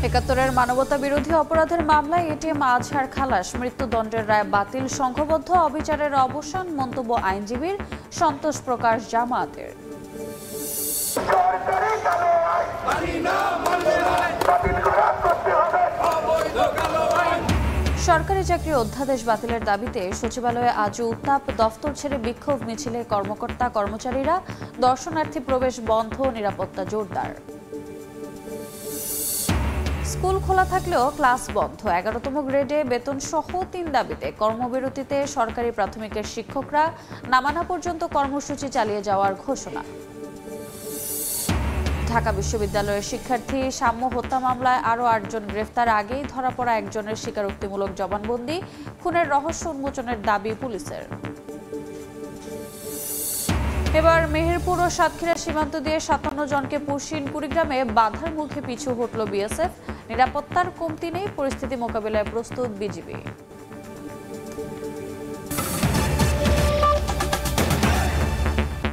একাত্তরের মানবতা বিরোধী অপরাধের মামলায় এটিএম আজহার খালাস, মৃত্যুদণ্ডের রায় বাতিল, সংঘবদ্ধ অবিচারের অবসান, মন্তব্য আইনজীবীর, সন্তোষ প্রকাশ জামায়াতের। সরকারি চাকরি অধ্যাদেশ বাতিলের দাবিতে সচিবালয়ে আজও উত্তাপ, দফতর ছেড়ে বিক্ষোভ মিছিলে কর্মকর্তা কর্মচারীরা, দর্শনার্থী প্রবেশ বন্ধ, নিরাপত্তা জোরদার। স্কুল খোলা থাকলেও ক্লাস বন্ধ, 11তম গ্রেডে বেতন সহ 3 দাবিতে কর্মবিরতিতে সরকারি প্রাথমিকের শিক্ষকরা, নামানা পর্যন্ত কর্মসূচি চালিয়ে যাওয়ার ঘোষণা। ঢাকা বিশ্ববিদ্যালয়ের শিক্ষার্থী সাম্য হত্যা মামলায় আরও 8 জন গ্রেফতার, আগেই ধরা পড়া একজনের স্বীকারোক্তিমূলক জবানবন্দি, খুনের রহস্য উন্মোচনের দাবি পুলিশের। এবার মেহেরপুর ও সাতক্ষীরা সীমান্ত দিয়ে 57 জনকে পুশিন, কুড়িগ্রামে বাধার মুখে পিছু হটল বিএসএফ, নিরাপত্তার কমতি নেই, পরিস্থিতি মোকাবিলায় প্রস্তুত বিজিবি।